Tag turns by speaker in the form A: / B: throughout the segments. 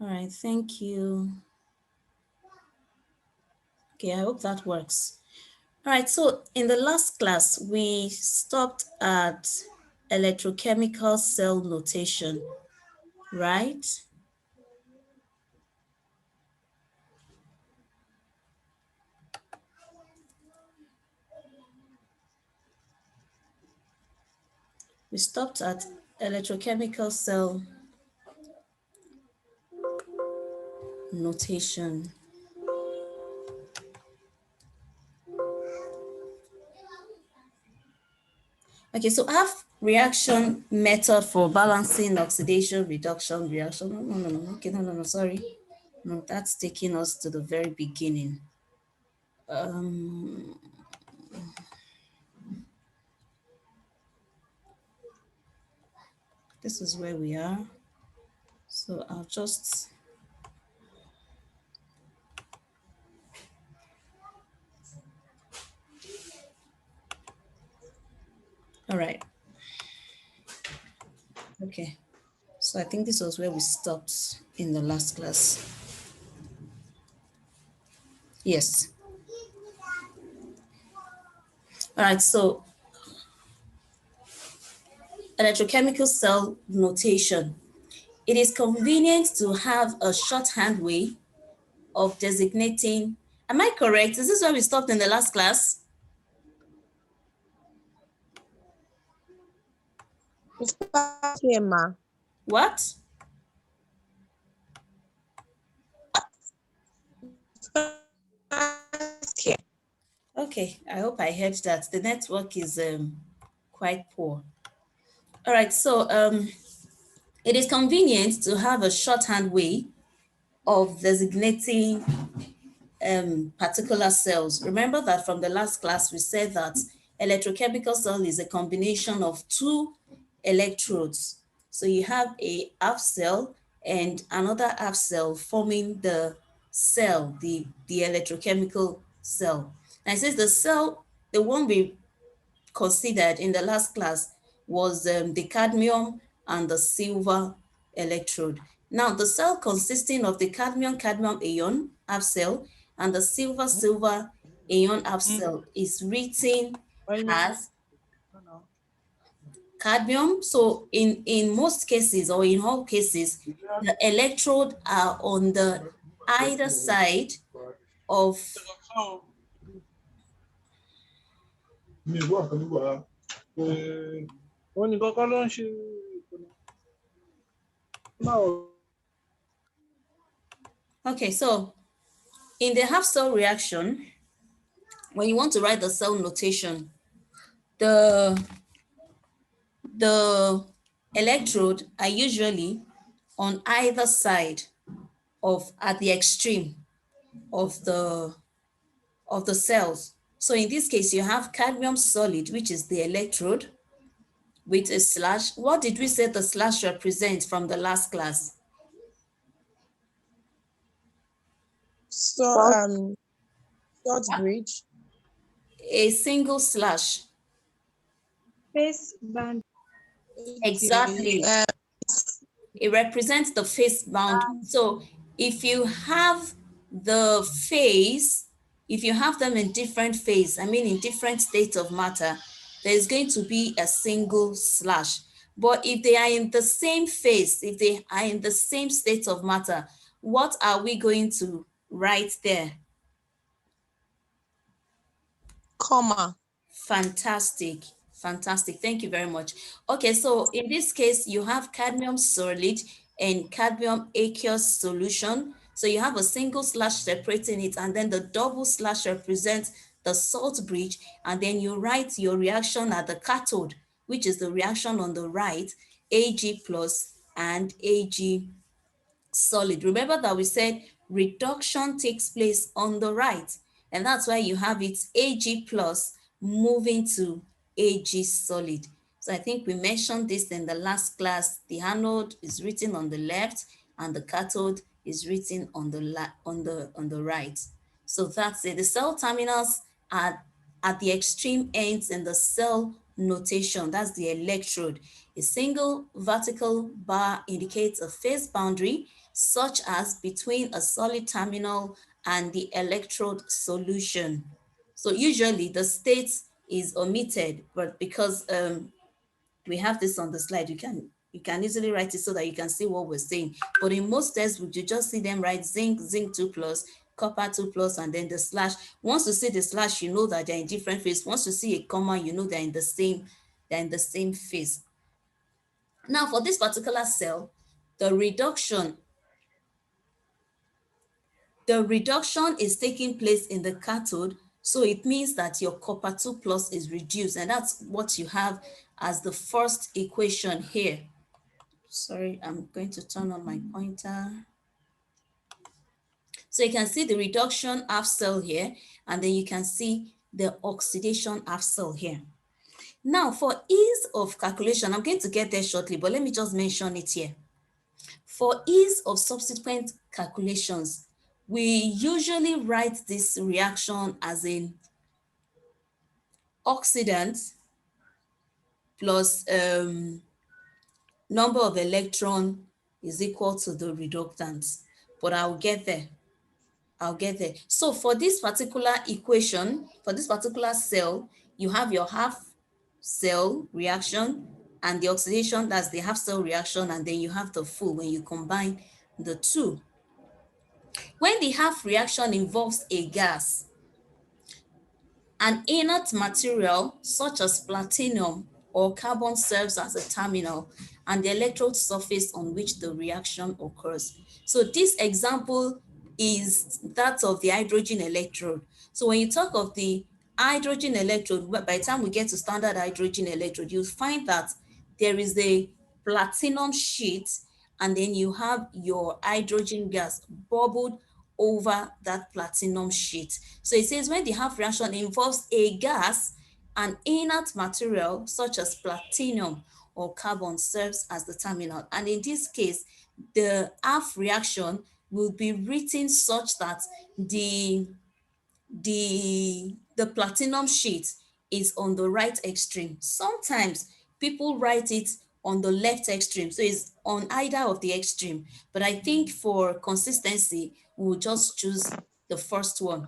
A: All right, thank you. Okay, I hope that works. All right, so in the last class, we stopped at electrochemical cell notation, right? We stopped at electrochemical cell notation. Okay, so I have reaction method for balancing, oxidation, reduction, reaction. No. Okay, no, sorry. No, that's taking us to the very beginning. This is where we are. So I'll just, all right. Okay. So I think this was where we stopped in the last class. Yes. All right, so electrochemical cell notation. It is convenient to have a shorthand way of designating. Am I correct? Is this where we stopped in the last class?
B: Here, ma.
A: What?
B: Here.
A: Okay, I hope I heard that. The network is quite poor. All right, so it is convenient to have a shorthand way of designating particular cells. Remember that from the last class, we said that electrochemical cell is a combination of two electrodes. So you have a half cell and another half cell forming the cell, the electrochemical cell. And it says the cell, the one we considered in the last class was the cadmium and the silver electrode. Now, the cell consisting of the cadmium ion half cell and the silver ion half cell is written as cadmium. So in most cases, or in all cases, the electrode are on the either side of, okay, so in the half cell reaction, when you want to write the cell notation, the the electrode are usually on either side of, at the extreme of the cells. So in this case, you have cadmium solid, which is the electrode with a slash. What did we say the slash represents from the last class?
B: So, short bridge.
A: A single slash.
C: Phase band.
B: Okay.
A: Exactly. It represents the phase bound. So if you have the phase, if you have them in different phase, I mean in different states of matter, there's going to be a single slash. But if they are in the same phase, if they are in the same state of matter, what are we going to write there?
B: Comma.
A: Fantastic. Fantastic. Thank you very much. Okay, so in this case, you have cadmium solid and cadmium aqueous solution. So you have a single slash separating it, and then the double slash represents the salt bridge, and then you write your reaction at the cathode, which is the reaction on the right, Ag plus and Ag solid. Remember that we said reduction takes place on the right, and that's why you have it Ag plus moving to Ag solid. So I think we mentioned this in the last class. The anode is written on the left and the cathode is written on the right. So that's it. The cell terminals are at the extreme ends in the cell notation. That's the electrode. A single vertical bar indicates a phase boundary, such as between a solid terminal and the electrode solution. So usually the state is omitted, but because we have this on the slide, you can easily write it so that you can see what we're saying. But in most textbooks, you just see them write zinc, zinc 2 plus, copper 2 plus, and then the slash. Once you see the slash, you know that they're in different phase. Once you see a comma, you know they're in the same phase. Now for this particular cell, the reduction the reduction is taking place in the cathode, so it means that your copper 2 plus is reduced, and that's what you have as the first equation here. Sorry, I'm going to turn on my pointer. So you can see the reduction half cell here, and then you can see the oxidation half cell here. Now, for ease of calculation, I'm going to get there shortly, but let me just mention it here. For ease of subsequent calculations, we usually write this reaction as in oxidant plus number of electron is equal to the reductant, but I'll get there. So for this particular equation, for this particular cell, you have your half cell reaction and the oxidation, that's the half cell reaction, and then you have the full when you combine the two. When the half reaction involves a gas, an inert material such as platinum or carbon serves as a terminal and the electrode surface on which the reaction occurs. So this example is that of the hydrogen electrode. So when you talk of the hydrogen electrode, by the time we get to standard hydrogen electrode, you'll find that there is a platinum sheet and then you have your hydrogen gas bubbled over that platinum sheet. So it says when the half reaction involves a gas, an inert material such as platinum or carbon serves as the terminal. And in this case, the half reaction will be written such that the platinum sheet is on the right extreme. Sometimes people write it on the left extreme, so it's on either of the extreme. But I think for consistency, we'll just choose the first one.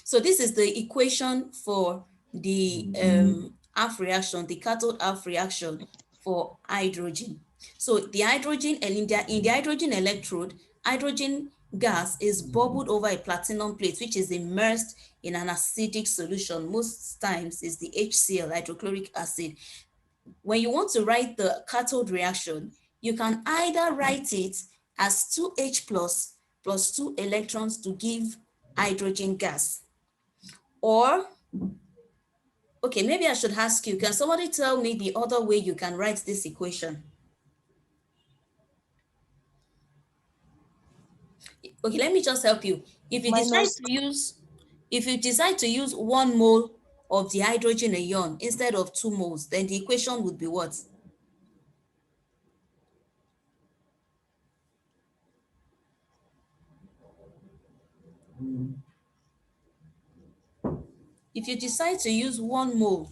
A: So this is the equation for the half reaction, the cathode half reaction for hydrogen. So the hydrogen, and in the hydrogen electrode, hydrogen gas is bubbled over a platinum plate, which is immersed in an acidic solution. Most times is the HCl, hydrochloric acid. When you want to write the cathode reaction, you can either write it as 2H plus 2 electrons to give hydrogen gas. Or, okay, maybe I should ask you, can somebody tell me the other way you can write this equation? Okay, let me just help you. If you decide
B: Minus
A: to use, if you decide to use 1 mole of the hydrogen ion instead of 2 moles, then the equation would be what? If you decide to use 1 mole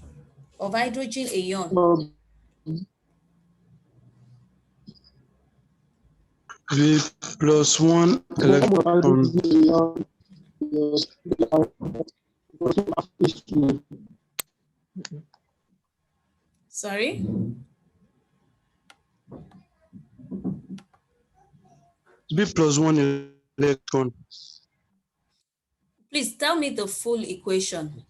A: of hydrogen ion,
D: V plus one electron.
A: sorry?
D: B plus one electron.
A: Please tell me the full equation.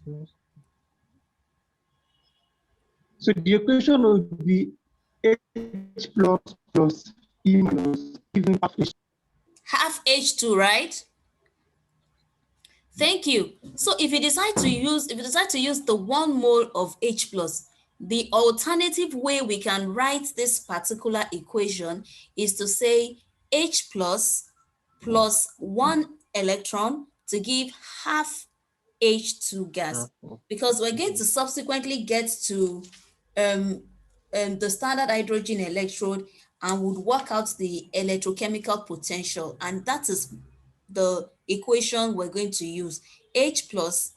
E: So the equation would be H plus E minus giving half H.
A: Half H2, right? Thank you. So if you decide to use the 1 mole of H plus, the alternative way we can write this particular equation is to say H plus 1 electron to give half H2 gas, because we're going to subsequently get to the standard hydrogen electrode and would work out the electrochemical potential, and that is the equation we're going to use. H plus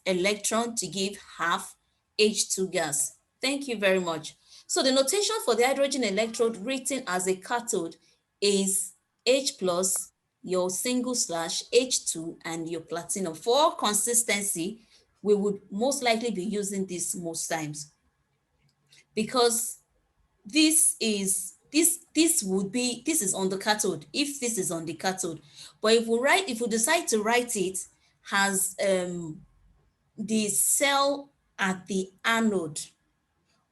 A: electron to give half H2 gas. Thank you very much. So the notation for the hydrogen electrode written as a cathode is H plus, your single slash H2, and your platinum. For consistency, we would most likely be using this most times because this is on the cathode if this is on the cathode. But if we decide to write it as the cell at the anode,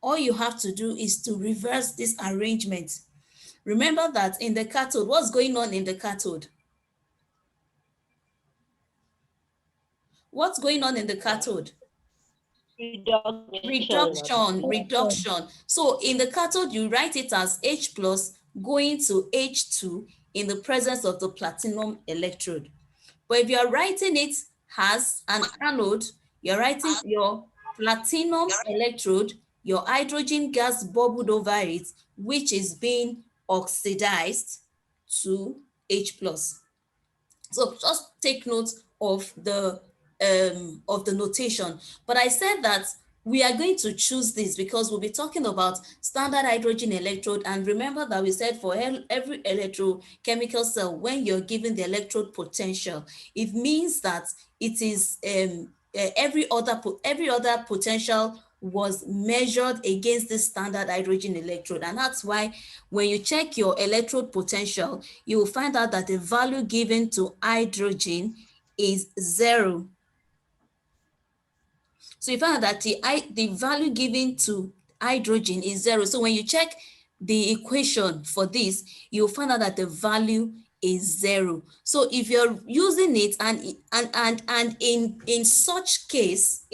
A: all you have to do is to reverse this arrangement. Remember that in the cathode, what's going on in the cathode? What's going on in the cathode? Reduction. So in the cathode, you write it as H plus going to H2 in the presence of the platinum electrode. But if you're writing it as an anode, you're writing your platinum electrode, your hydrogen gas bubbled over it, which is being oxidized to H plus. So just take note of the notation. But I said that we are going to choose this because we'll be talking about standard hydrogen electrode. And remember that we said for every electrochemical cell, when you're given the electrode potential, it means that it is every other potential was measured against the standard hydrogen electrode. And that's why when you check your electrode potential, you will find out that the value given to hydrogen is 0. So you find out that the value given to hydrogen is 0. So when you check the equation for this, you'll find out that the value is 0. So if you're using it and in such case,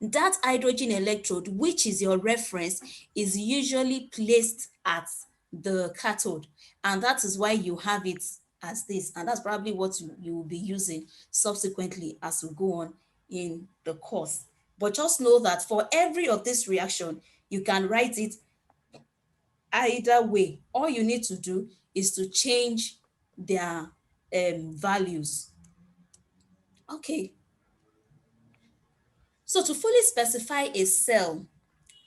A: that hydrogen electrode, which is your reference, is usually placed at the cathode. And that is why you have it as this. And that's probably what you will be using subsequently as we go on in the course. But just know that for every of this reaction, you can write it either way. All you need to do is to change their values. Okay. So to fully specify a cell,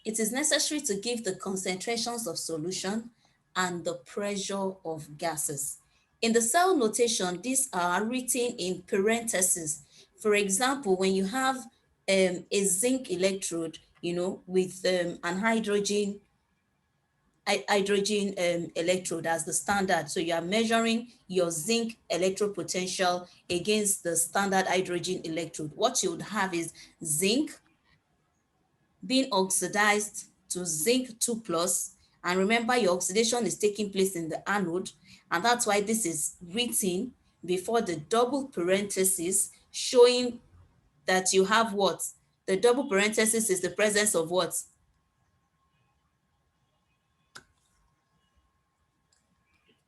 A: it is necessary to give the concentrations of solution and the pressure of gases. In the cell notation, these are written in parentheses. For example, when you have a zinc electrode, with an hydrogen electrode as the standard. So you are measuring your zinc electrode potential against the standard hydrogen electrode. What you would have is zinc being oxidized to zinc 2 plus. And remember, your oxidation is taking place in the anode. And that's why this is written before the double parenthesis, showing that you have what? The double parenthesis is the presence of what?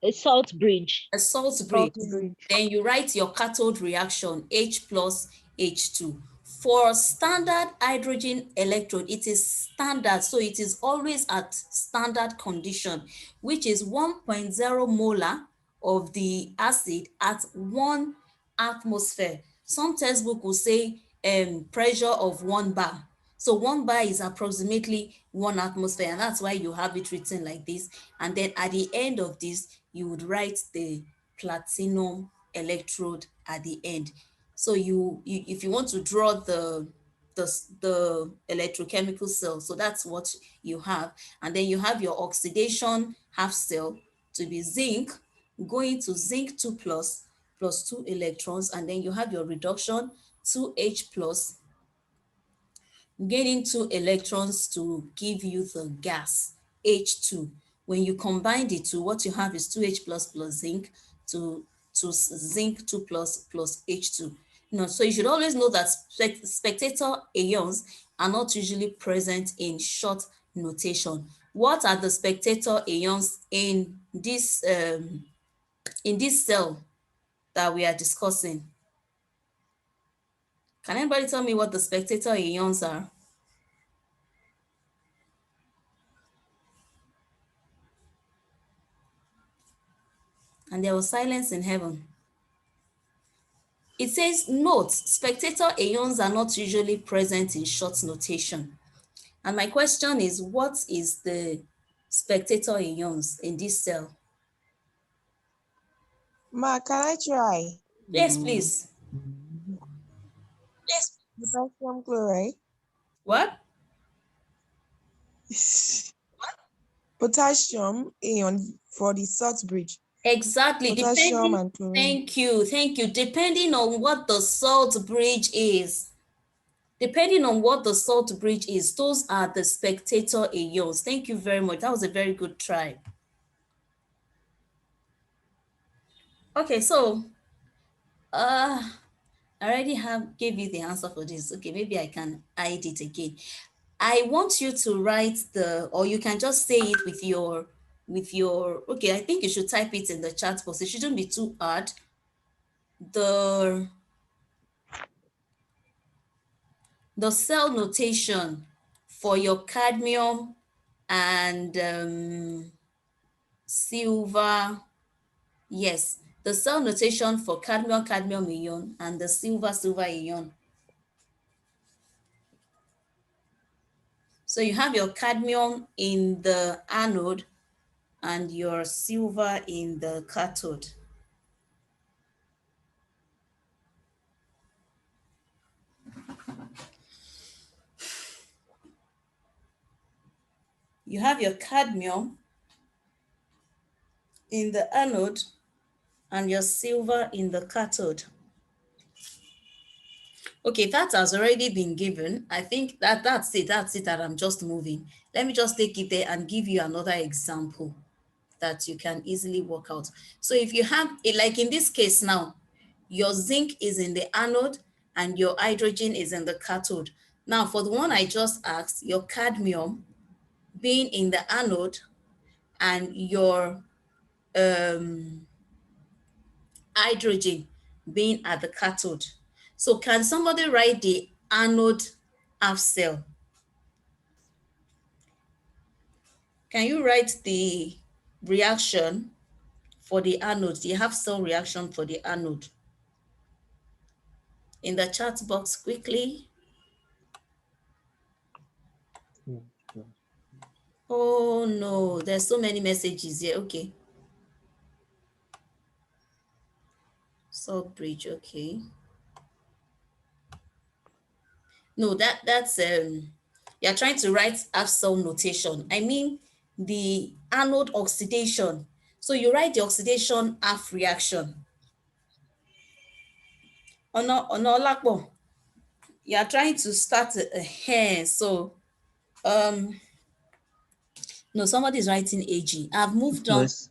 F: A salt bridge.
A: A salt bridge. Then you write your cathode reaction, H plus H2. For standard hydrogen electrode, it is standard, so it is always at standard condition, which is 1.0 molar of the acid at 1 atmosphere. Some textbook will say pressure of 1 bar. So 1 bar is approximately 1 atmosphere, and that's why you have it written like this. And then at the end of this, you would write the platinum electrode at the end. So if you want to draw the electrochemical cell, so that's what you have. And then you have your oxidation half cell to be zinc, going to zinc 2 plus 2 electrons, and then you have your reduction 2H plus, gaining 2 electrons to give you the gas H2. When you combine the two, what you have is 2H plus zinc to zinc 2 plus H2. So you should always know that spectator ions are not usually present in short notation. What are the spectator ions in this cell that we are discussing? Can anybody tell me what the spectator ions are? And there was silence in heaven. It says, note, spectator ions are not usually present in short notation. And my question is, what is the spectator ions in this cell?
B: Ma, can I try?
A: Yes, please.
B: Potassium chloride.
A: What?
B: Potassium ion for the salt bridge.
A: Exactly.
B: Potassium
A: Depending,
B: and chlorine.
A: thank you, thank you. Depending on what the salt bridge is, depending on what the salt bridge is, those are the spectator ions. Thank you very much. That was a very good try. Okay, so I already gave you the answer for this. Okay, maybe I can hide it again. I want you to write or you can just say it okay, I think you should type it in the chat box. It shouldn't be too hard. The cell notation for your cadmium and silver. Yes, the cell notation for cadmium ion and the silver ion. So you have your cadmium in the anode and your silver in the cathode. You have your cadmium in the anode and your silver in the cathode. Okay, that has already been given. I think that's it that I'm just moving. Let me just take it there and give you another example that you can easily work out. So if you have it, like in this case now, your zinc is in the anode and your hydrogen is in the cathode. Now for the one I just asked, your cadmium being in the anode and your hydrogen being at the cathode. So can somebody write the anode half cell? Can you write the reaction for the anode, the half cell reaction for the anode in the chat box quickly? Oh no, there's so many messages here. Okay. Salt bridge, okay. No, that's you're trying to write half cell notation. I mean the anode oxidation. So you write the oxidation half reaction. Onolapo, you are trying to start a hair. So no, somebody is writing AG. I've moved on.
E: Yes.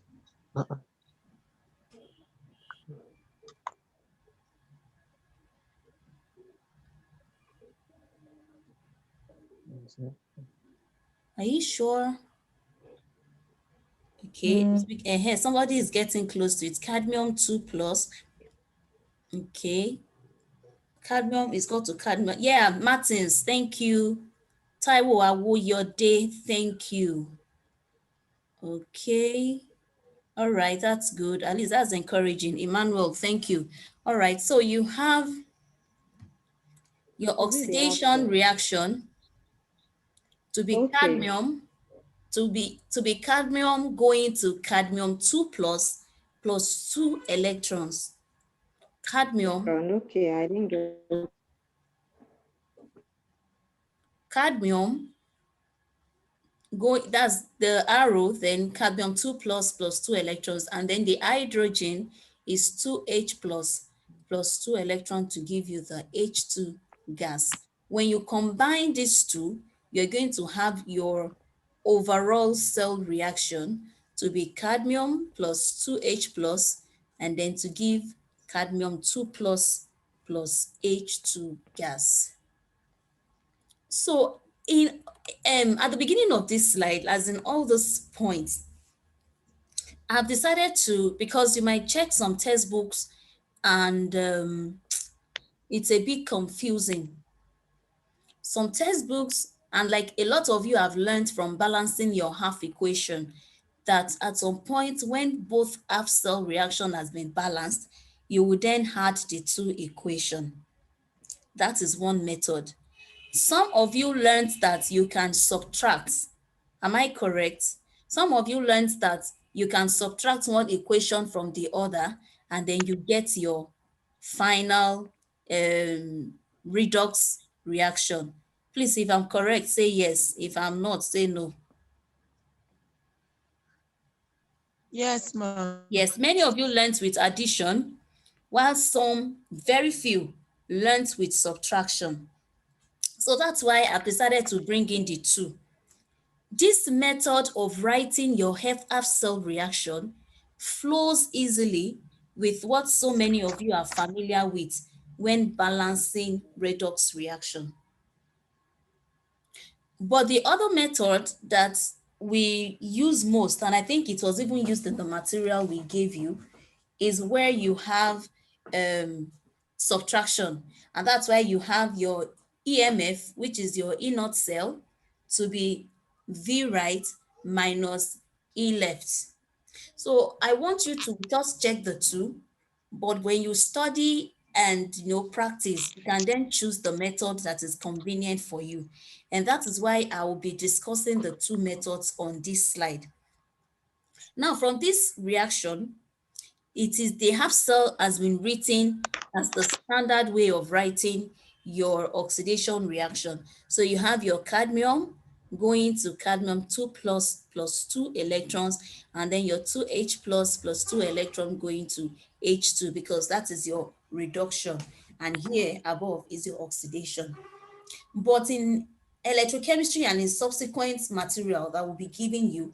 A: Are you sure? Okay, somebody is getting close to it. Cadmium 2 plus. Okay, cadmium is equal to cadmium. Yeah, Martins, thank you. Taiwo Awo, your day, thank you. Okay, all right, that's good. At least that's encouraging. Emmanuel, thank you. All right, so you have your oxidation reaction to be cadmium, to be cadmium going to cadmium 2 plus 2 electrons. Cadmium,
C: Okay, I didn't get
A: cadmium that's the arrow, then cadmium 2 plus 2 electrons, and then the hydrogen is 2H plus 2 electron to give you the H2 gas. When you combine these two, you're going to have your overall cell reaction to be cadmium plus 2H plus, and then to give cadmium 2 plus H2 gas. So in at the beginning of this slide, as in all those points, I've decided to, because you might check some textbooks and it's a bit confusing. Some textbooks, and like a lot of you have learned from balancing your half equation, that at some point when both half cell reaction has been balanced, you will then add the two equation. That is one method. Some of you learned that you can subtract. Am I correct? Some of you learned that you can subtract one equation from the other and then you get your final redox reaction. Please, if I'm correct, say yes. If I'm not, say no.
B: Yes, ma'am.
A: Yes, many of you learned with addition, while some, very few, learned with subtraction. So that's why I decided to bring in the two. This method of writing your half cell reaction flows easily with what so many of you are familiar with when balancing redox reaction. But the other method that we use most, and I think it was even used in the material we gave you, is where you have subtraction. And that's why you have your EMF, which is your E naught cell, to be V right minus E left. So I want you to just check the two, but when you study and practice, you can then choose the method that is convenient for you. And that is why I will be discussing the two methods on this slide. Now, from this reaction, the half cell has been written as the standard way of writing your oxidation reaction. So you have your cadmium going to cadmium 2 plus 2 electrons, and then your 2H plus 2 electron going to H2, because that is your reduction. And here above is your oxidation. But in electrochemistry and in subsequent material that will be giving you,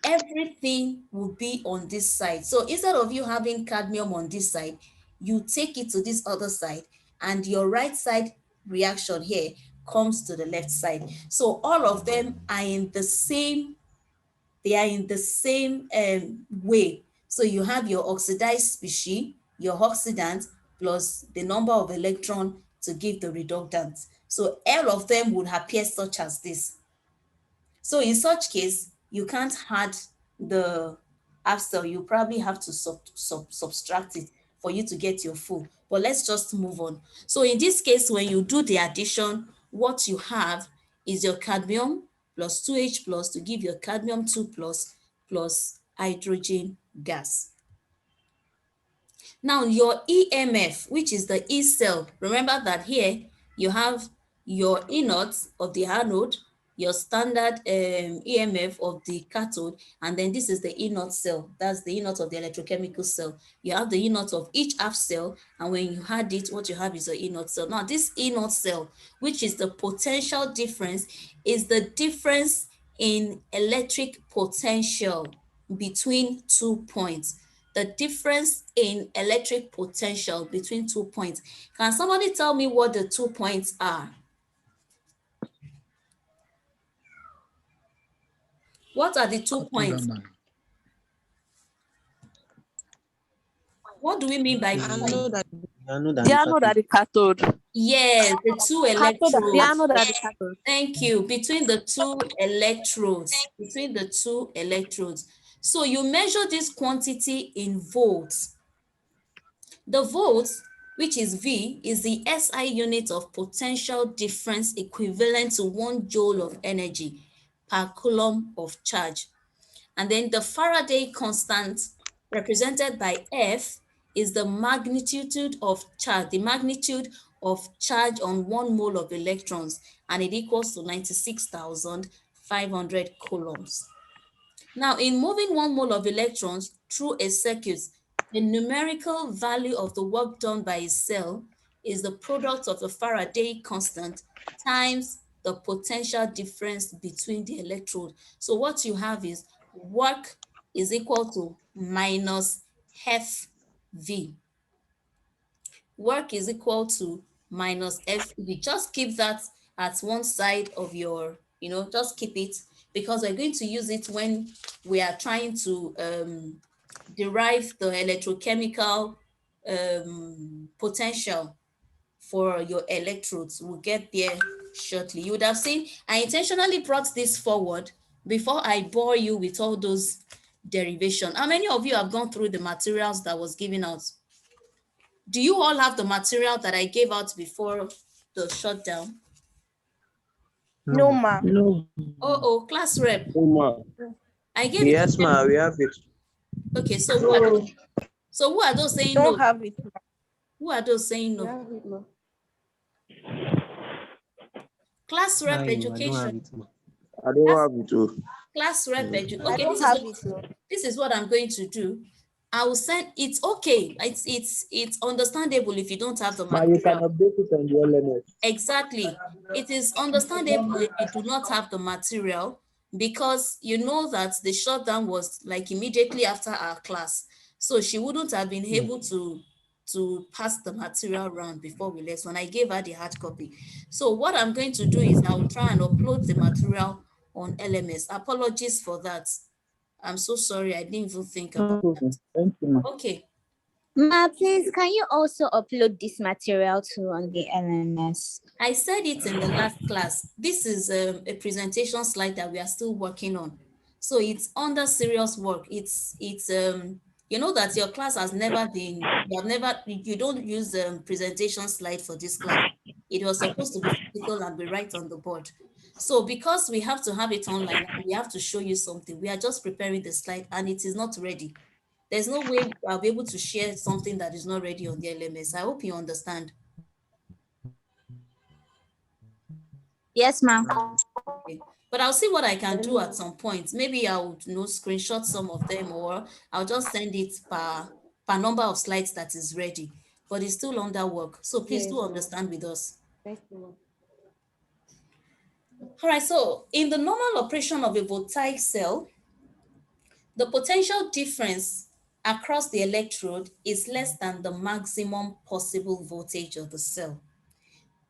A: everything will be on this side. So instead of you having cadmium on this side, you take it to this other side, and your right side reaction here comes to the left side. So all of them are in the same, way. So you have your oxidized species, your oxidant, plus the number of electron to give the reductant. So all of them would appear such as this. So in such case, you can't add the half cell. You probably have to subtract it for you to get your full. But let's just move on. So in this case, when you do the addition, what you have is your cadmium plus 2H plus to give your cadmium 2 plus hydrogen gas. Now your EMF, which is the E cell, remember that here you have your E naught of the anode, your standard EMF of the cathode, and then this is the E naught cell. That's the E naught of the electrochemical cell. You have the E naught of each half cell, and when you add it, what you have is the E naught cell. Now this E naught cell, which is the potential difference, is the difference in electric potential between 2 points. The difference in electric potential between 2 points. Can somebody tell me what the 2 points are? What are the 2 points? What do we mean by
B: I know
A: point?
B: that.
G: The anode and the cathode.
A: Yes, the two
G: The
A: electrodes.
G: anode and the cathode.
A: Thank you. Between the two electrodes. Between the two electrodes. So you measure this quantity in volts. The volts, which is V, is the SI unit of potential difference equivalent to 1 joule of energy per coulomb of charge. And then the Faraday constant, represented by F, is the magnitude of charge, the magnitude of charge on 1 mole of electrons, and it equals to 96,500 coulombs. Now, in moving 1 mole of electrons through a circuit, the numerical value of the work done by a cell is the product of the Faraday constant times the potential difference between the electrode. So what you have is work is equal to minus FV. Work is equal to minus FV. Just keep that at one side of your, just keep it, because we're going to use it when we are trying to derive the electrochemical potential for your electrodes. We'll get there shortly. You would have seen, I intentionally brought this forward before I bore you with all those derivation. How many of you have gone through the materials that was given out? Do you all have the material that I gave out before the shutdown?
C: No, ma.
E: No.
A: Oh, class rep. I gave it to
H: Yes, ma,
A: them.
H: we have it.
A: Okay, so
C: No,
A: who are those saying
C: don't
A: no?
C: have it. Ma.
A: Who are those saying
C: We
A: no?
C: have it, ma.
A: Class rep
E: I don't
A: education.
E: have it, ma.
H: I don't have it too.
A: Class rep education.
C: I
A: Okay,
C: don't have it. Ma.
A: this is what I'm going to do. I will send. It's okay. It's understandable if you don't have the
H: Ma, you can
A: material.
H: update it on the LMS.
A: Exactly. It is understandable if you do not have the material, because you know that the shutdown was like immediately after our class. So she wouldn't have been able to pass the material round before we left when I gave her the hard copy. So what I'm going to do is I will try and upload the material on LMS. Apologies for that. I'm so sorry. I didn't even think about that.
H: Thank you, ma.
A: Okay.
F: Ma, please, can you also upload this material too on the LMS?
A: I said it in the last class. This is a presentation slide that we are still working on. So it's under serious work. It's you know that your class has never been, you don't use presentation slide for this class. It was supposed to be physical and be right on the board. So because we have to have it online, we have to show you something. We are just preparing the slide and it is not ready. There's no way I'll be able to share something that is not ready on the LMS. I hope you understand.
F: Yes, ma'am.
A: Okay. But I'll see what I can do at some point. Maybe I'll screenshot some of them, or I'll just send it per number of slides that is ready. But it's still under work. So please do understand with us.
C: Thank you, ma.
A: All right, so in the normal operation of a voltaic cell, the potential difference across the electrode is less than the maximum possible voltage of the cell.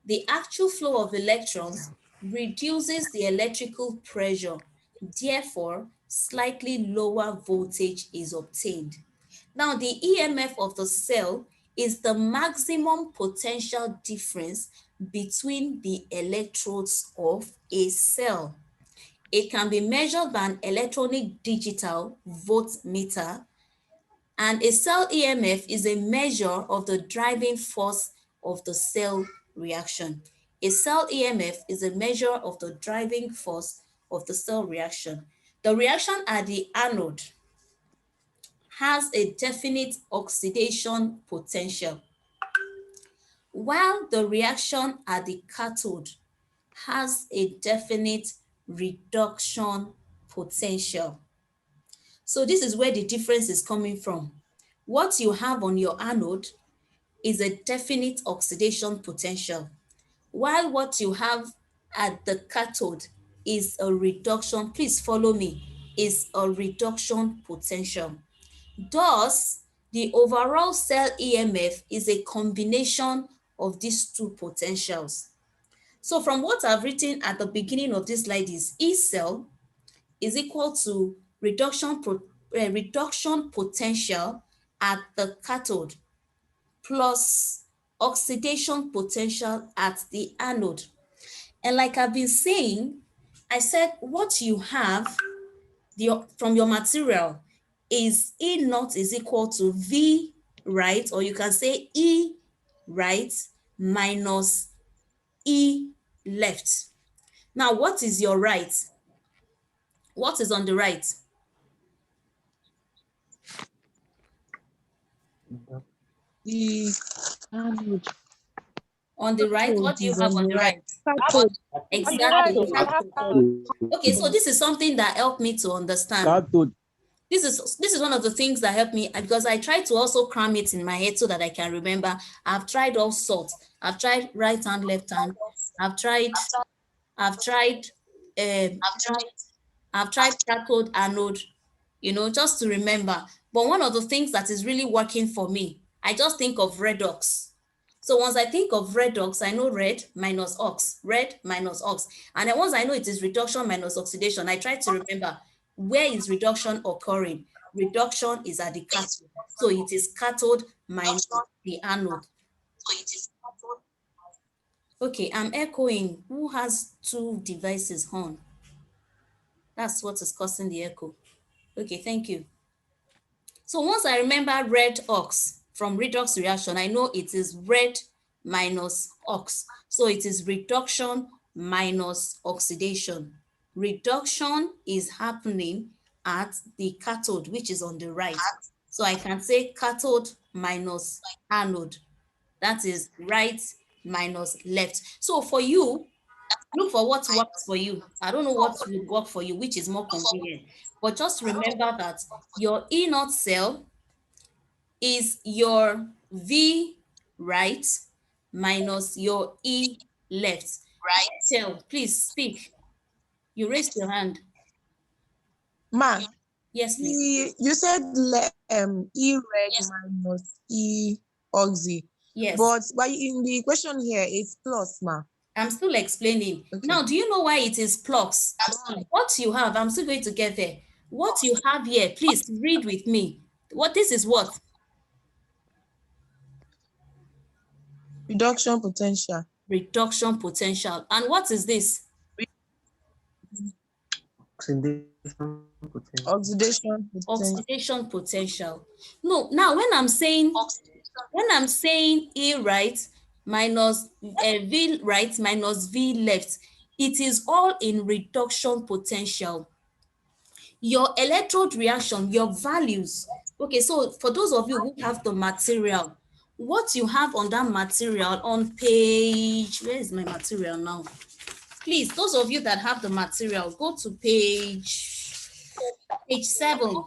A: The actual flow of electrons reduces the electrical pressure. Therefore, slightly lower voltage is obtained. Now, the EMF of the cell is the maximum potential difference between the electrodes of a cell. It can be measured by an electronic digital voltmeter, and a cell EMF is a measure of the driving force of the cell reaction. A cell EMF is a measure of the driving force of the cell reaction. The reaction at the anode has a definite oxidation potential, while the reaction at the cathode has a definite reduction potential. So this is where the difference is coming from. What you have on your anode is a definite oxidation potential, while what you have at the cathode is a reduction, please follow me, is a reduction potential. Thus, the overall cell EMF is a combination of these two potentials. So from what I've written at the beginning of this slide is E cell is equal to reduction potential at the cathode plus oxidation potential at the anode. And like I've been saying, I said what you have from your material is E naught is equal to V right, or you can say E right minus E left. Now, what is your right? What is on the right?
B: The anode.
A: On the right, what do you have on the right?
C: Cathode.
A: Exactly.
F: Cathode.
A: Okay, so this is something that helped me to understand.
H: Cathode.
A: This is one of the things that helped me, because I tried to also cram it in my head so that I can remember. I've tried all sorts. I've tried right hand, left hand. I've tried um I've tried cathode, anode, just to remember. But one of the things that is really working for me, I just think of redox. So once I think of redox, I know red minus ox, red minus ox. And then once I know it is reduction minus oxidation, I try to remember, where is reduction occurring? Reduction is at the cathode. So it is cathode minus the anode. Okay, I'm echoing. Who has two devices on? That's what is causing the echo. Okay, thank you. So once I remember red ox from redox reaction, I know it is red minus ox. So it is reduction minus oxidation. Reduction is happening at the cathode, which is on the right. So I can say cathode minus anode. That is right minus left. So for you, look for what works for you. I don't know what would work for you, which is more convenient. But just remember that your E naught cell is your V right minus your E left. Tell, please speak. You raised your hand.
I: Ma,
A: Yes, please.
I: you said E reg minus E oxy.
A: Yes.
I: But in the question here, it's plus, ma.
A: I'm still explaining.
I: Okay.
A: Now, do you know why it is plus? What you have, I'm still going to get there. What you have here, please read with me. What this is what?
I: Reduction potential.
A: Reduction potential. And what is this?
H: Oxidation potential.
A: Oxidation potential. No, now when I'm saying E right minus V right minus V left, it is all in reduction potential. Your electrode reaction, your values. Okay, so for those of you who have the material, what you have on that material on page, where is my material now? Please, those of you that have the material, go to page 7.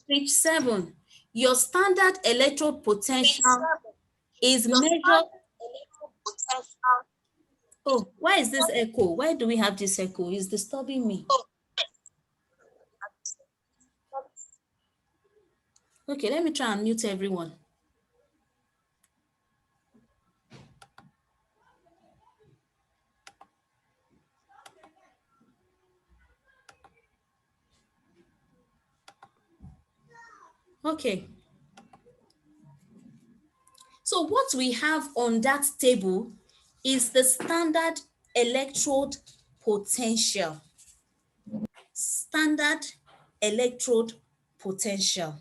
A: Page 7. Your standard electrode potential is measured. Oh, why is this echo? Why do we have this echo? It's disturbing me. Okay, let me try and mute everyone. Okay. So what we have on that table is the standard electrode potential. Standard electrode potential.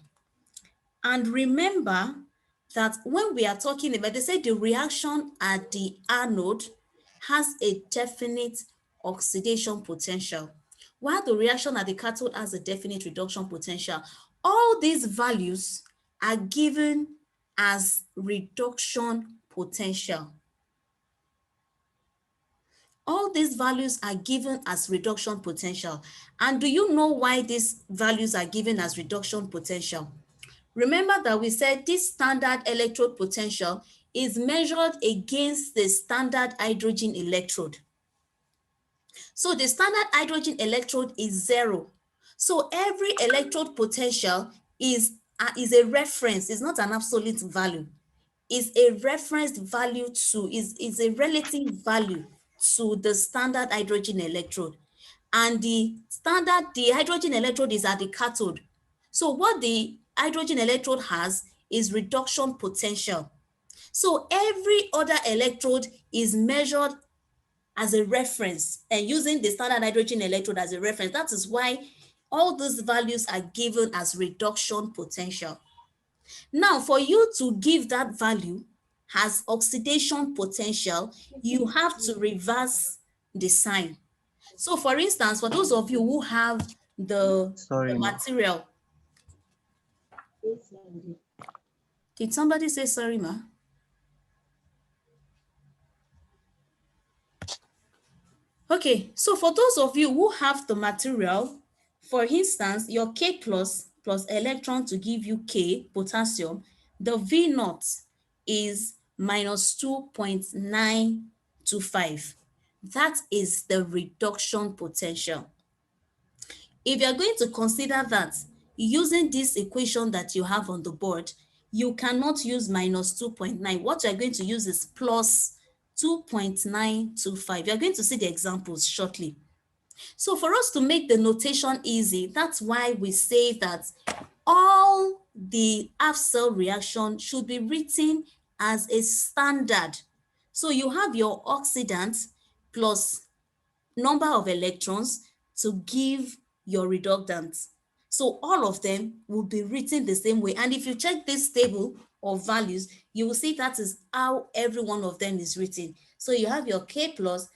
A: And remember that when we are talking about, they say the reaction at the anode has a definite oxidation potential, while the reaction at the cathode has a definite reduction potential. All these values are given as reduction potential. All these values are given as reduction potential. And do you know why these values are given as reduction potential? Remember that we said this standard electrode potential is measured against the standard hydrogen electrode. So the standard hydrogen electrode is 0. So every electrode potential is a reference, it's not an absolute value. Is a reference value to, is a relative value to the standard hydrogen electrode. And the hydrogen electrode is at the cathode. So what the hydrogen electrode has is reduction potential. So every other electrode is measured as a reference and using the standard hydrogen electrode as a reference. That is why all those values are given as reduction potential. Now, for you to give that value as oxidation potential, you have to reverse the sign. So for instance, for those of you who have the material. Did somebody say sorry, ma? Okay, so for those of you who have the material, for instance, your K plus electron to give you K, potassium, the V naught is minus 2.925. That is the reduction potential. If you're going to consider that using this equation that you have on the board, you cannot use minus 2.9. What you're going to use is plus 2.925. You're going to see the examples shortly. So for us to make the notation easy, that's why we say that all the half cell reaction should be written as a standard. So you have your oxidant plus number of electrons to give your reductant. So all of them will be written the same way. And if you check this table of values, you will see that is how every one of them is written. So you have your K plus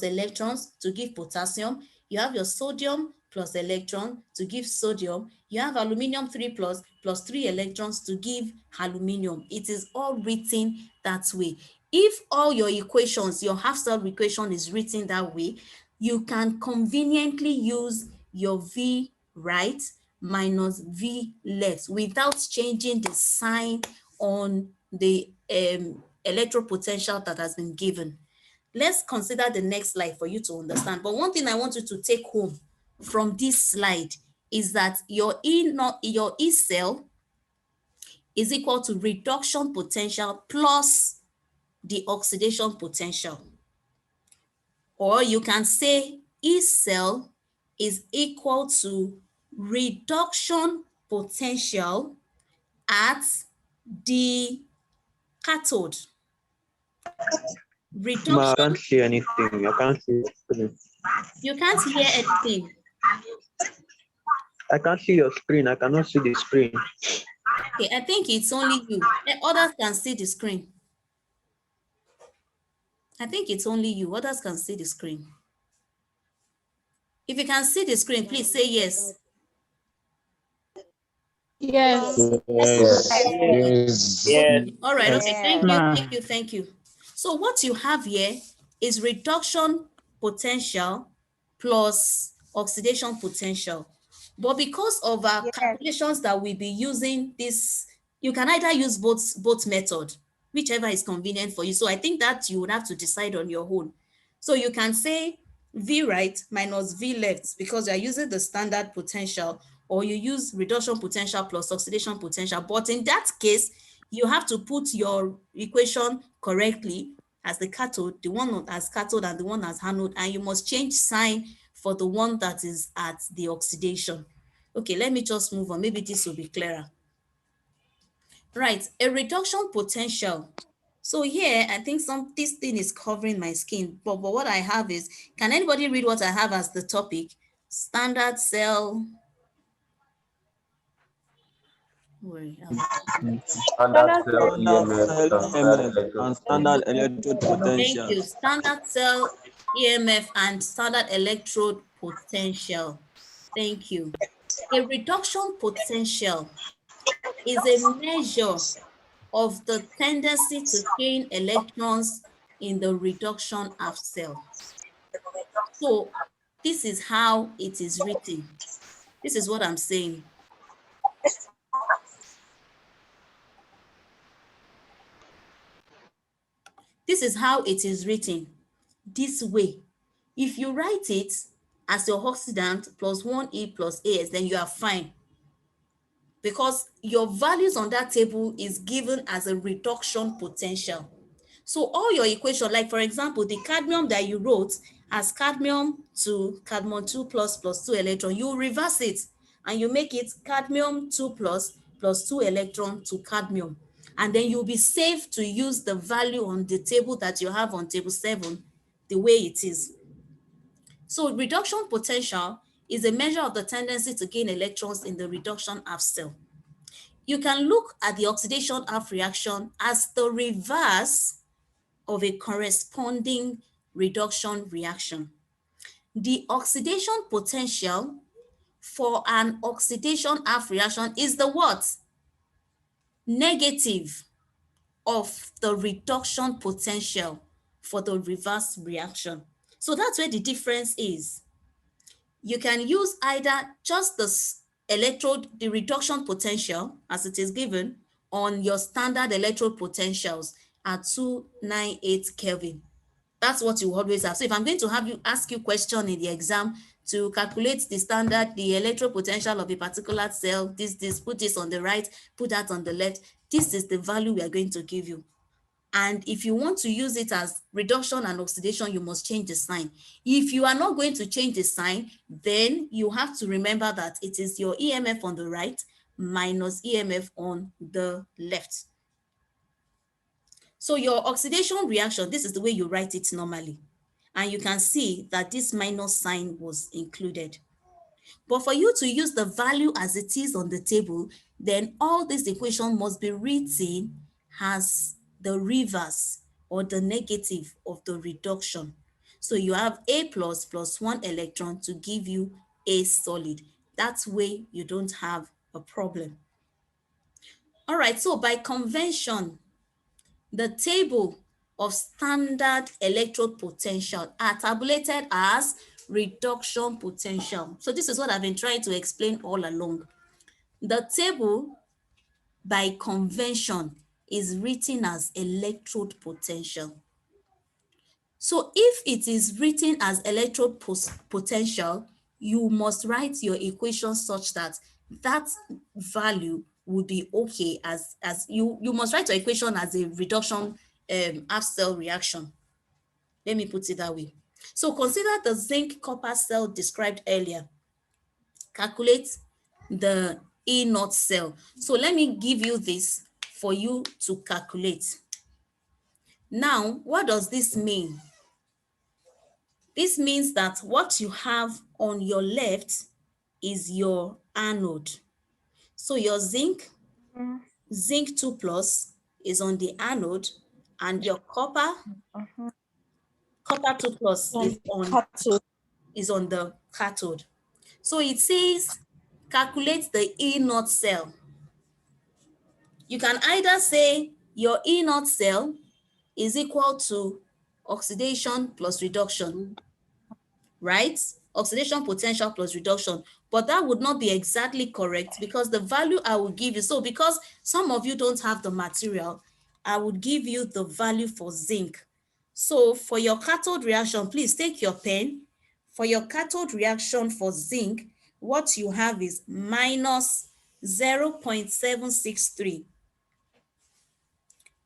A: electrons to give potassium. You have your sodium plus electron to give sodium. You have aluminium 3 plus 3 electrons to give aluminium. It is all written that way. If all your equations, your half-cell equation is written that way, you can conveniently use your V right minus V left without changing the sign on the electropotential that has been given. Let's consider the next slide for you to understand. But one thing I want you to take home from this slide is that your E cell is equal to reduction potential plus the oxidation potential. Or you can say E cell is equal to reduction potential at the cathode.
H: Ma, I
A: Reduction,
H: can't see anything. I can't see your screen.
A: you can't hear anything.
H: I can't see your screen. I cannot see the screen.
A: Okay, I think it's only you. Others can see the screen. I think it's only you. Others can see the screen. If you can see the screen, please say yes.
C: Yes.
G: Yes.
A: All right, okay,
E: Ma.
A: thank you. So what you have here is reduction potential plus oxidation potential. But because of our calculations that we'll be using this, you can either use both method, whichever is convenient for you. So I think that you would have to decide on your own. So you can say V right minus V left because you're using the standard potential, or you use reduction potential plus oxidation potential. But in that case, you have to put your equation correctly as the cathode, the one as cathode and the one as anode, and you must change sign for the one that is at the oxidation. Okay, let me just move on. Maybe this will be clearer. Right, a reduction potential. So here, I think this thing is covering my skin, but what I have is, can anybody read what I have as the topic? Standard cell. Wait,
J: Standard cell
B: Standard
J: EMF
B: cell
J: and standard
B: EMF
J: electrode
B: and standard
J: potential.
B: electrode
A: thank you.
B: potentials.
A: Standard cell EMF and standard electrode potential. Thank you. A reduction potential is a measure of the tendency to gain electrons in the reduction half cell. So this is how it is written. This is what I'm saying. This is how it is written, this way. If you write it as your oxidant plus 1E plus AS, then you are fine, because your values on that table is given as a reduction potential. So all your equation, like for example, the cadmium that you wrote as cadmium to cadmium 2 plus 2 electron, you reverse it and you make it cadmium 2 plus 2 electron to cadmium. And then you'll be safe to use the value on the table that you have on table 7 the way it is. So reduction potential is a measure of the tendency to gain electrons in the reduction half cell. You can look at the oxidation half reaction as the reverse of a corresponding reduction reaction. The oxidation potential for an oxidation half reaction is the what? Negative of the reduction potential for the reverse reaction. So that's where the difference is. You can use either just the electrode, the reduction potential as it is given on your standard electrode potentials at 298 Kelvin. That's what you always have. So if I'm going to have you ask you question in the exam to calculate the standard, the electrode potential of a particular cell, put this on the right, put that on the left, this is the value we are going to give you. And if you want to use it as reduction and oxidation, you must change the sign. If you are not going to change the sign, then you have to remember that it is your EMF on the right minus EMF on the left. So your oxidation reaction, this is the way you write it normally. And you can see that this minus sign was included. But for you to use the value as it is on the table, then all this equation must be written as the reverse or the negative of the reduction. So you have A plus plus 1 electron to give you A solid. That way you don't have a problem. All right, so by convention, the table of standard electrode potential are tabulated as reduction potential. So this is what I've been trying to explain all along. The table by convention is written as electrode potential. So if it is written as electrode potential, you must write your equation such that that value would be okay as you must write your equation as a reduction half cell reaction. Let me put it that way. So consider the zinc copper cell described earlier. Calculate the E naught cell. So let me give you this for you to calculate. Now, what does this mean? This means that what you have on your left is your anode. So your zinc 2 plus is on the anode, and your copper 2 plus is on the cathode. So it says calculate the E naught cell. You can either say your E naught cell is equal to oxidation plus reduction, right? Oxidation potential plus reduction, but that would not be exactly correct because the value I will give you, so because some of you don't have the material, I would give you the value for zinc. So for your cathode reaction, please take your pen. For your cathode reaction for zinc, what you have is minus 0.763.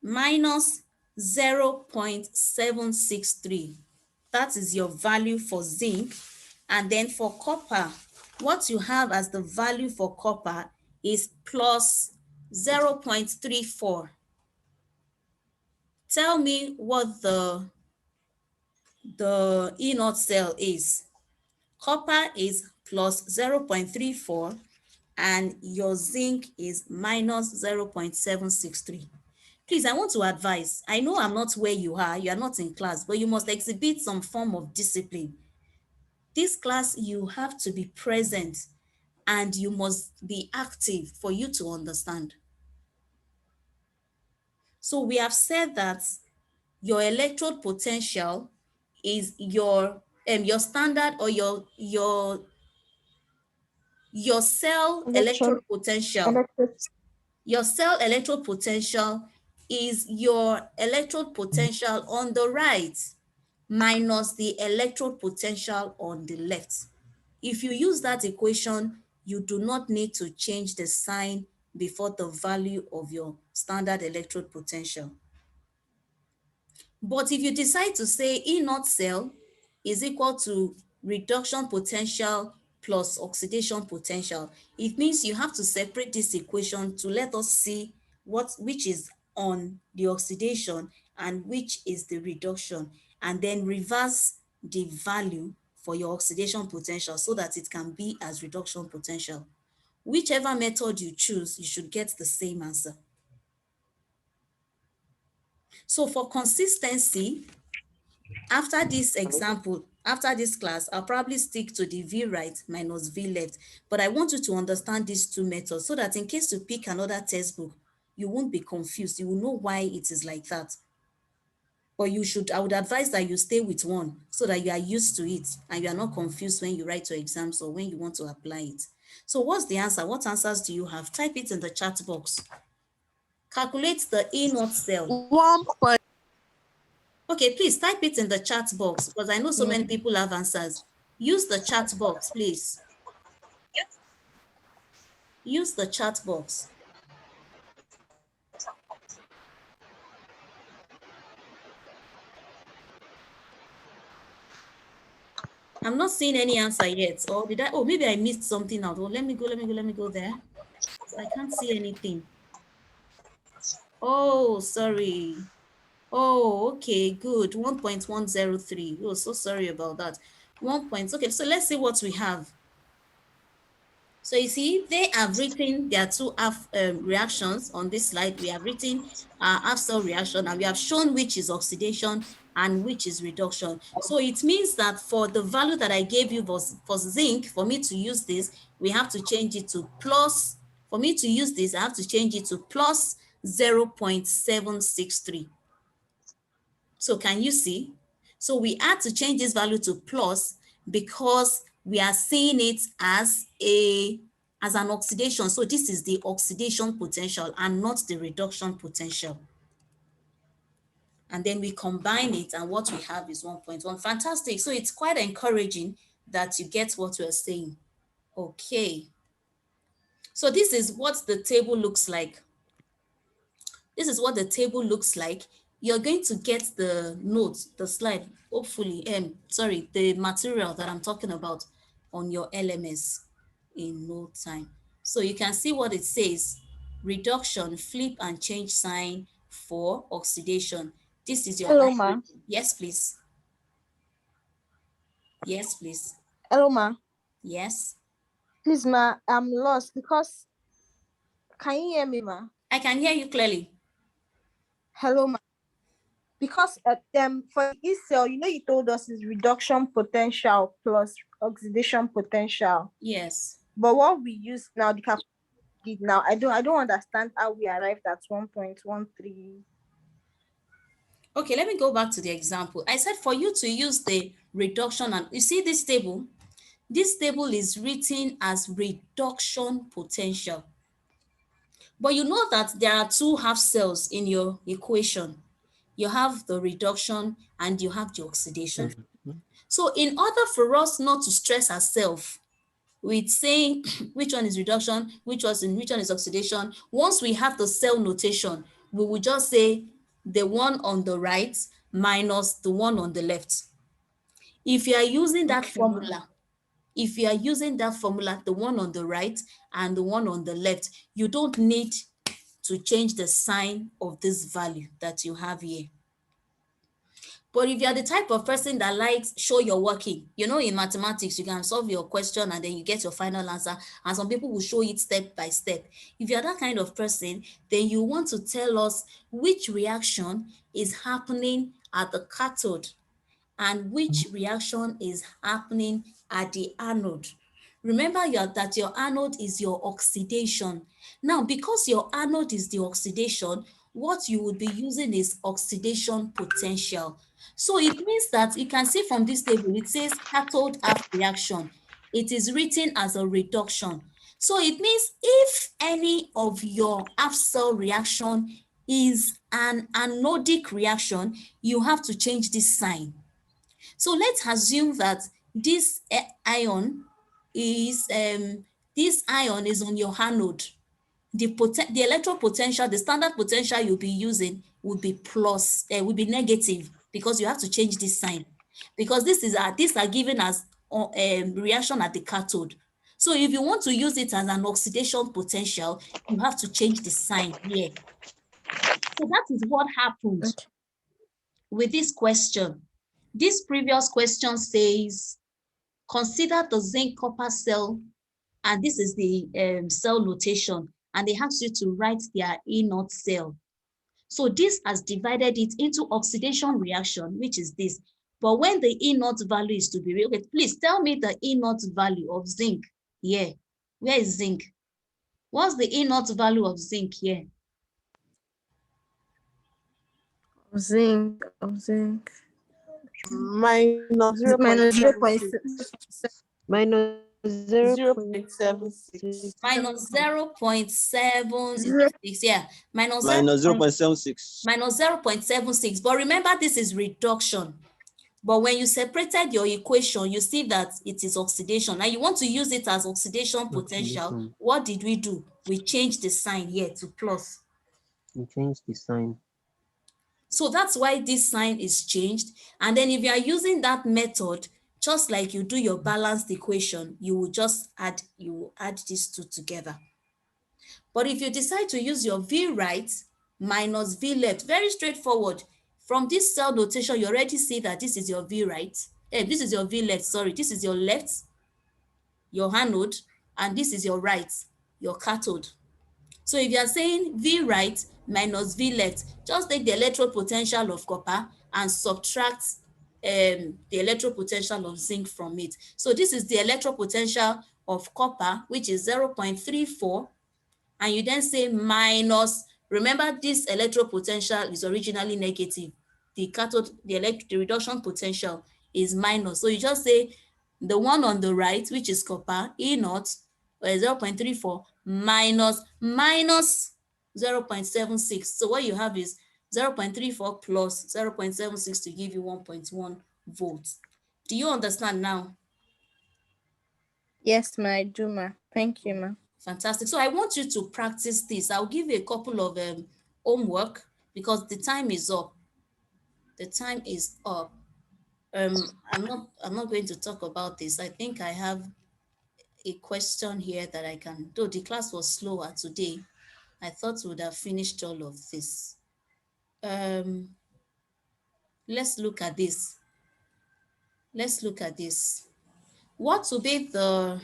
A: Minus 0.763. That is your value for zinc. And then for copper, what you have as the value for copper is plus 0.34. Tell me what the E naught cell is. Copper is plus 0.34 and your zinc is minus 0.763. Please, I want to advise. I know I'm not where you are not in class, but you must exhibit some form of discipline. This class, you have to be present and you must be active for you to understand. So we have said that your electrode potential is your standard or your cell electrode potential. Your cell electrode potential is your electrode potential on the right minus the electrode potential on the left. If you use that equation, you do not need to change the sign before the value of your standard electrode potential. But if you decide to say E naught cell is equal to reduction potential plus oxidation potential, it means you have to separate this equation to let us see which is on the oxidation and which is the reduction, and then reverse the value for your oxidation potential so that it can be as reduction potential. Whichever method you choose, you should get the same answer. So for consistency, after this example, after this class, I'll probably stick to the V right minus V left, but I want you to understand these two methods so that in case you pick another textbook, you won't be confused. You will know why it is like that. But I would advise that you stay with one so that you are used to it and you are not confused when you write your exams or when you want to apply it. So what's the answer? What answers do you have? Type it in the chat box. Calculate the E naught cell.
G: 1 point.
A: Okay, please type it in the chat box because I know so many people have answers. Use the chat box, please. Use the chat box. I'm not seeing any answer yet. Or did I? Oh, maybe I missed something out. Oh, let me go there. So I can't see anything. Oh, sorry. Oh, okay, good. 1.103. Oh, so sorry about that. 1 point. Okay, so let's see what we have. So you see, they have written their two half reactions on this slide. We have written half cell reaction, and we have shown which is oxidation and which is reduction. So it means that for the value that I gave you for zinc, for me to use this, we have to change it to plus. For me to use this, I have to change it to plus 0.763. So can you see? So we had to change this value to plus because we are seeing it as an oxidation. So this is the oxidation potential and not the reduction potential. And then we combine it, and what we have is 1.1. Fantastic. So it's quite encouraging that you get what we're saying. Okay. So this is what the table looks like. This is what the table looks like. You're going to get the notes, the slide, hopefully, the material that I'm talking about on your LMS in no time. So you can see what it says: reduction, flip and change sign for oxidation. This is your,
F: Hello, ma.
A: yes, please. Yes, please.
F: Hello, ma.
A: Yes.
F: Please, ma, I'm lost because, can you hear me, ma?
A: I can hear you clearly.
F: Hello, ma. Because for the E cell, you told us is reduction potential plus oxidation potential.
A: Yes.
F: But what we use now, the calculator now, I don't understand how we arrived at 1.13.
A: Okay, let me go back to the example. I said for you to use the reduction, and you see this table? This table is written as reduction potential. But you know that there are two half cells in your equation. You have the reduction and you have the oxidation. So in order for us not to stress ourselves with saying which one is reduction, which one is oxidation, once we have the cell notation, we will just say the one on the right minus the one on the left. If you are using that formula, the one on the right and the one on the left, you don't need to change the sign of this value that you have here. But if you're the type of person that likes show you're working, in mathematics, you can solve your question and then you get your final answer. And some people will show it step by step. If you're that kind of person, then you want to tell us which reaction is happening at the cathode and which reaction is happening at the anode. Remember that your anode is your oxidation. Now, because your anode is the oxidation, what you would be using is oxidation potential. So it means that you can see from this table, it says cathode half reaction. It is written as a reduction. So it means if any of your half cell reaction is an anodic reaction, you have to change this sign. So let's assume that this ion is on your anode. The electrode potential, the standard potential you'll be using would be negative, because you have to change this sign, because these are given as reaction at the cathode. So if you want to use it as an oxidation potential, you have to change the sign here. So that is what happens with this question. This previous question says, consider the zinc copper cell, and this is the cell notation, and they ask you to write their E0 cell. So this has divided it into oxidation reaction, which is this. But when the E0 value is to be real, okay, please tell me the E0 value of zinc here. Where is zinc? What's the E0 value of zinc here?
F: Zinc.
G: Minus 0.
F: Minus
G: 0.76.
H: Minus
G: 0.76.
A: Minus 0.76, yeah. Minus
J: 0.76.
A: Minus 0.76. But remember, this is reduction. But when you separated your equation, you see that it is oxidation. Now you want to use it as oxidation potential. What did we do? We changed the sign here to plus.
H: We changed the sign.
A: So that's why this sign is changed. And then if you are using that method, just like you do your balanced equation, you will just add these two together. But if you decide to use your V right minus V left, very straightforward. From this cell notation, you already see that this is your V right. This is your V left, sorry. This is your left, your anode, and this is your right, your cathode. So if you are saying V right minus V left, just take the electrode potential of copper and subtract the electrode potential of zinc from it. So this is the electrode potential of copper, which is 0.34, and you then say minus, remember this electrode potential is originally negative. The cathode, the reduction potential is minus. So you just say the one on the right, which is copper, E naught, 0.34 minus 0.76. So what you have is 0.34 plus 0.76 to give you 1.1 volts. Do you understand now?
F: Yes, ma, I do, ma. Thank you, ma.
A: Fantastic. So I want you to practice this. I'll give you a couple of homework because the time is up. The time is up. I'm not going to talk about this. I think I have a question here that I can, though the class was slower today, I thought we would have finished all of this. Let's look at this. Let's look at this. What will be the,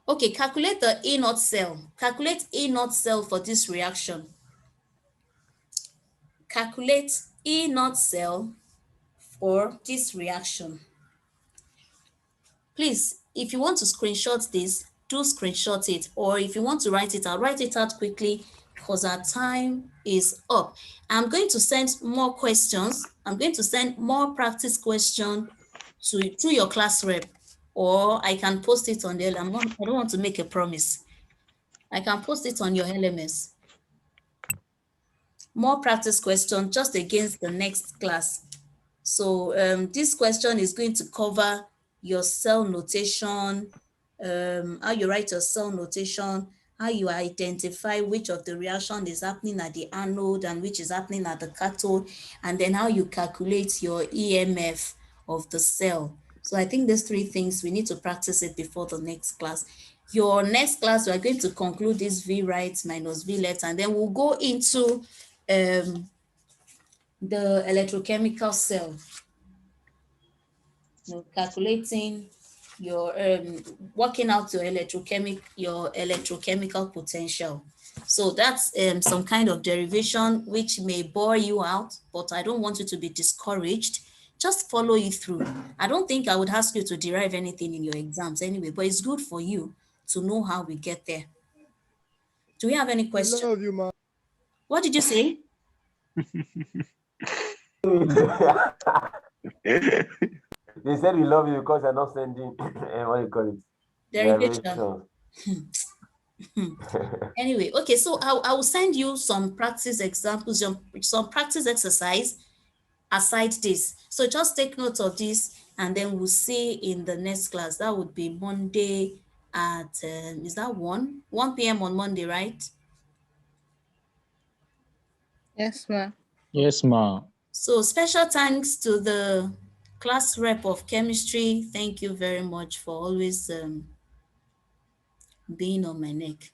A: okay, calculate the E naught cell. Calculate E naught cell for this reaction. Calculate E naught cell for this reaction. Please, if you want to screenshot this, do screenshot it, or if you want to write it out, write it out quickly because our time is up. I'm going to send more questions. I'm going to send more practice question to your class rep, or I can post it on the, I don't want to make a promise. I can post it on your LMS. More practice question just against the next class. So this question is going to cover your cell notation, how you write your cell notation, how you identify which of the reaction is happening at the anode and which is happening at the cathode, and then how you calculate your EMF of the cell. So I think these three things, we need to practice it before the next class. Your next class, we are going to conclude this V right minus V left, and then we'll go into the electrochemical cell, calculating your working out your electrochemical potential. So that's some kind of derivation which may bore you out, but I don't want you to be discouraged. Just follow it through. I don't think I would ask you to derive anything in your exams anyway, but it's good for you to know how we get there. Do we have any questions?
K: Love you, ma.
A: What did you say?
J: They said we love you because you're not sending what do you call it?
A: Derivation. Anyway, okay, so I will send you some practice examples, some practice exercise aside this. So just take note of this, and then we'll see in the next class. That would be Monday at, is that 1 p.m. on Monday, right?
F: Yes, ma.
K: Yes, ma.
A: So special thanks to the class rep of chemistry. Thank you very much for always being on my neck.